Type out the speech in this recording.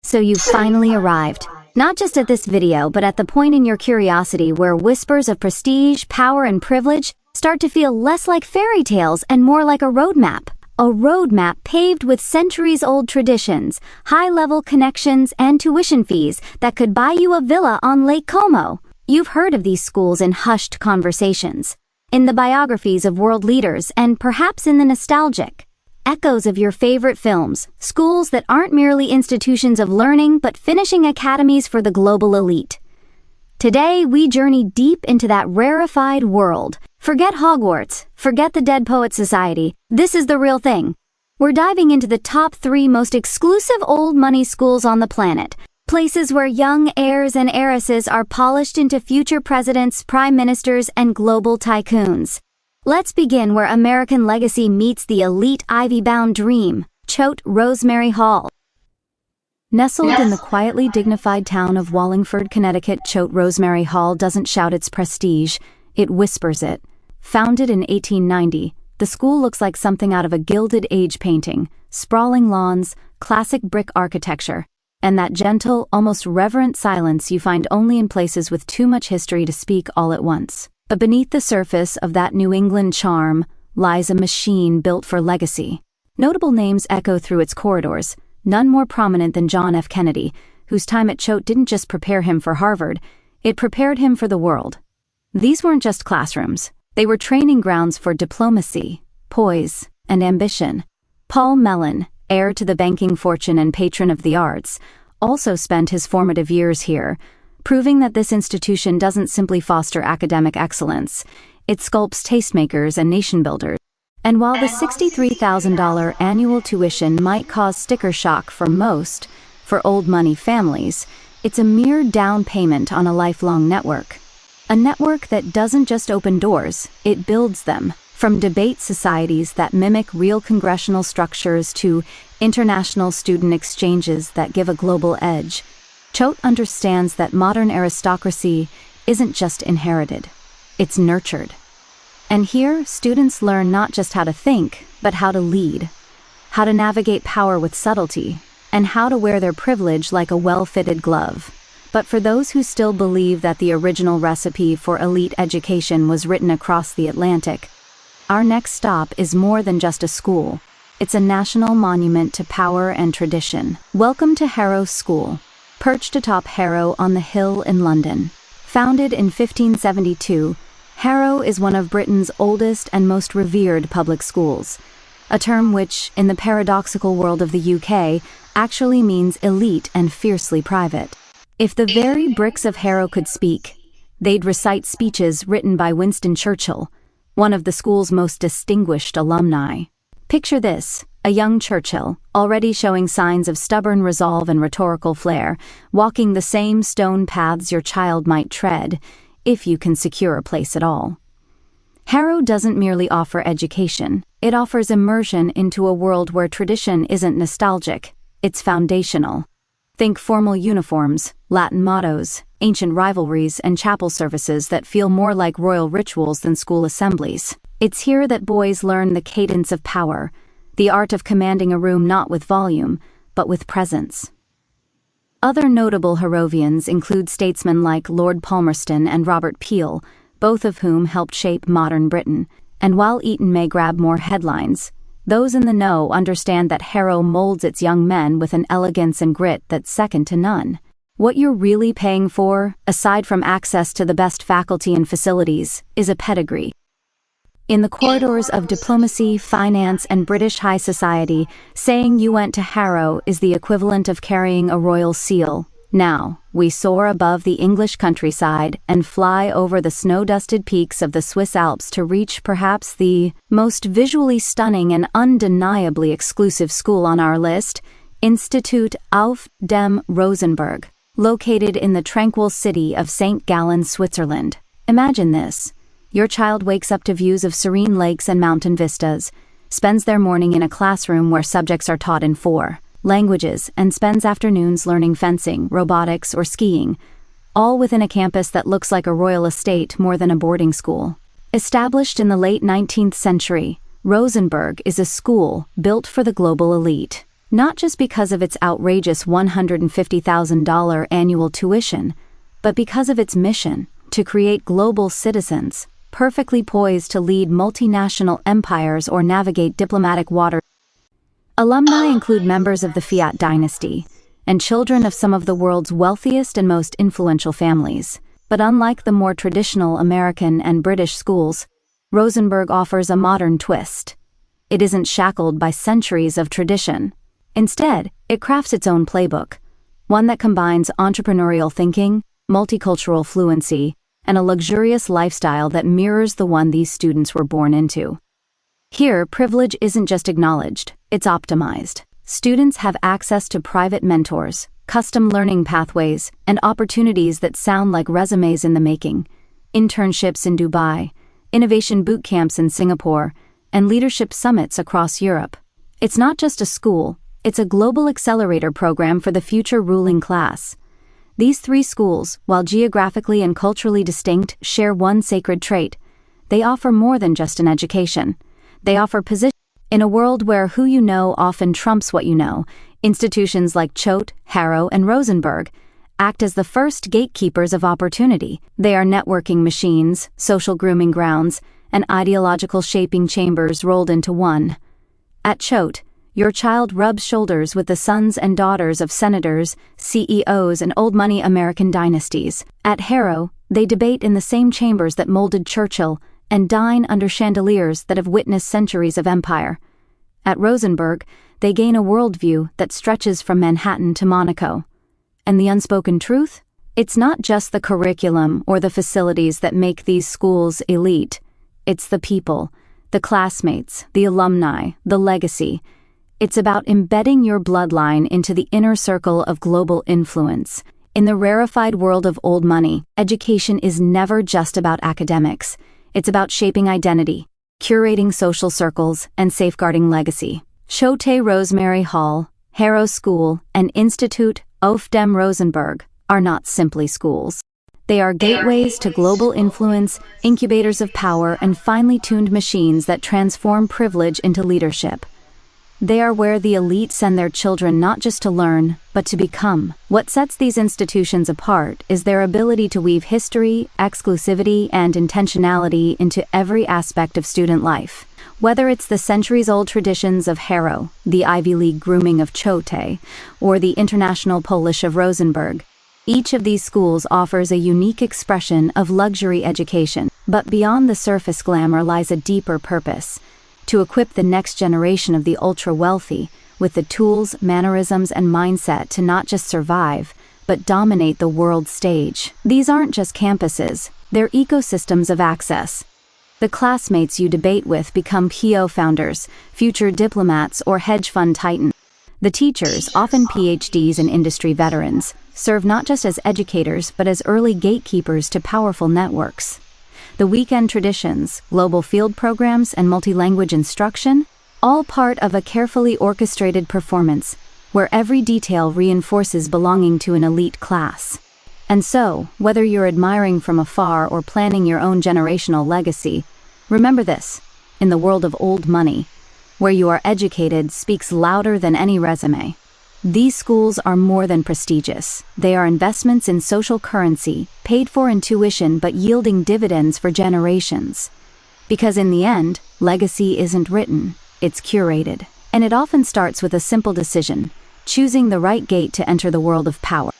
So you've finally arrived. Not just at this video, but at the point in your curiosity where whispers of prestige, power, and privilege start to feel less like fairy tales and more like a roadmap. A roadmap paved with centuries-old traditions, high-level connections, and tuition fees that could buy you a villa on Lake Como. You've heard of these schools in hushed conversations, in the biographies of world leaders, and perhaps in the nostalgic echoes of your favorite films, schools that aren't merely institutions of learning but finishing academies for the global elite. Today, we journey deep into that rarefied world. Forget Hogwarts, forget the Dead Poets Society, this is the real thing. We're diving into the top 3 most exclusive old money schools on the planet, places where young heirs and heiresses are polished into future presidents, prime ministers, and global tycoons. Let's begin where American legacy meets the elite ivy-bound dream, Choate Rosemary Hall. Nestled in the quietly dignified town of Wallingford, Connecticut, Choate Rosemary Hall doesn't shout its prestige, it whispers it. Founded in 1890, the school looks like something out of a Gilded Age painting, sprawling lawns, classic brick architecture, and that gentle, almost reverent silence you find only in places with too much history to speak all at once. But beneath the surface of that New England charm lies a machine built for legacy. Notable names echo through its corridors, none more prominent than John F. Kennedy, whose time at Choate didn't just prepare him for Harvard, it prepared him for the world. These weren't just classrooms, they were training grounds for diplomacy, poise, and ambition. Paul Mellon, heir to the banking fortune and patron of the arts, also spent his formative years here, proving that this institution doesn't simply foster academic excellence, it sculpts tastemakers and nation-builders. And while the $63,000 annual tuition might cause sticker shock for most, for old money families, it's a mere down payment on a lifelong network. A network that doesn't just open doors, it builds them. From debate societies that mimic real congressional structures to international student exchanges that give a global edge, Choate understands that modern aristocracy isn't just inherited, it's nurtured. And here, students learn not just how to think, but how to lead, how to navigate power with subtlety, and how to wear their privilege like a well-fitted glove. But for those who still believe that the original recipe for elite education was written across the Atlantic, our next stop is more than just a school. It's a national monument to power and tradition. Welcome to Harrow School, perched atop Harrow on the Hill in London. Founded in 1572, Harrow is one of Britain's oldest and most revered public schools, a term which, in the paradoxical world of the UK, actually means elite and fiercely private. If the very bricks of Harrow could speak, they'd recite speeches written by Winston Churchill, one of the school's most distinguished alumni. Picture this, a young Churchill, already showing signs of stubborn resolve and rhetorical flair, walking the same stone paths your child might tread, if you can secure a place at all. Harrow doesn't merely offer education, it offers immersion into a world where tradition isn't nostalgic, it's foundational. Think formal uniforms, Latin mottos, ancient rivalries, and chapel services that feel more like royal rituals than school assemblies. It's here that boys learn the cadence of power, the art of commanding a room not with volume, but with presence. Other notable Harrovians include statesmen like Lord Palmerston and Robert Peel, both of whom helped shape modern Britain. And while Eton may grab more headlines, those in the know understand that Harrow molds its young men with an elegance and grit that's second to none. What you're really paying for, aside from access to the best faculty and facilities, is a pedigree. In the corridors of diplomacy, finance, and British high society, saying you went to Harrow is the equivalent of carrying a royal seal. Now, we soar above the English countryside and fly over the snow-dusted peaks of the Swiss Alps to reach perhaps the most visually stunning and undeniably exclusive school on our list, Institut auf dem Rosenberg, located in the tranquil city of St. Gallen, Switzerland. Imagine this. Your child wakes up to views of serene lakes and mountain vistas, spends their morning in a classroom where subjects are taught in 4 languages, and spends afternoons learning fencing, robotics, or skiing, all within a campus that looks like a royal estate more than a boarding school. Established in the late 19th century, Rosenberg is a school built for the global elite. not just because of its outrageous $150,000 annual tuition, but because of its mission to create global citizens, perfectly poised to lead multinational empires or navigate diplomatic waters. Alumni include members of the Fiat dynasty and children of some of the world's wealthiest and most influential families. But unlike the more traditional American and British schools, Rosenberg offers a modern twist. It isn't shackled by centuries of tradition. Instead, it crafts its own playbook, one that combines entrepreneurial thinking, multicultural fluency, and a luxurious lifestyle that mirrors the one these students were born into. Here, privilege isn't just acknowledged, it's optimized. Students have access to private mentors, custom learning pathways, and opportunities that sound like resumes in the making. Internships in Dubai, innovation boot camps in Singapore, and leadership summits across Europe. It's not just a school, it's a global accelerator program for the future ruling class. These three schools, while geographically and culturally distinct, share one sacred trait. They offer more than just an education. They offer position. In a world where who you know often trumps what you know, institutions like Choate, Harrow, and Rosenberg act as the first gatekeepers of opportunity. They are networking machines, social grooming grounds, and ideological shaping chambers rolled into one. At Choate, your child rubs shoulders with the sons and daughters of senators, CEOs, and old-money American dynasties. At Harrow, they debate in the same chambers that molded Churchill and dine under chandeliers that have witnessed centuries of empire. At Rosenberg, they gain a worldview that stretches from Manhattan to Monaco. And the unspoken truth? It's not just the curriculum or the facilities that make these schools elite. It's the people, the classmates, the alumni, the legacy. It's about embedding your bloodline into the inner circle of global influence. In the rarefied world of old money, education is never just about academics. It's about shaping identity, curating social circles, and safeguarding legacy. Choate Rosemary Hall, Harrow School, and Institut Auf dem Rosenberg are not simply schools. They are gateways to global influence, incubators of power, and finely tuned machines that transform privilege into leadership. They are where the elite send their children not just to learn, but to become. What sets these institutions apart is their ability to weave history, exclusivity, and intentionality into every aspect of student life. Whether it's the centuries-old traditions of Harrow, the Ivy League grooming of Choate, or the international polish of Rosenberg, each of these schools offers a unique expression of luxury education. But beyond the surface glamour lies a deeper purpose: to equip the next generation of the ultra-wealthy with the tools, mannerisms, and mindset to not just survive, but dominate the world stage. These aren't just campuses, they're ecosystems of access. The classmates you debate with become PO founders, future diplomats, or hedge fund titans. The teachers, often PhDs and industry veterans, serve not just as educators but as early gatekeepers to powerful networks. The weekend traditions, global field programs, and multi-language instruction, all part of a carefully orchestrated performance where every detail reinforces belonging to an elite class. And so, whether you're admiring from afar or planning your own generational legacy, remember this: in the world of old money, where you are educated speaks louder than any resume. These schools are more than prestigious. They are investments in social currency, paid for in tuition but yielding dividends for generations. Because in the end, legacy isn't written, it's curated. And it often starts with a simple decision: choosing the right gate to enter the world of power.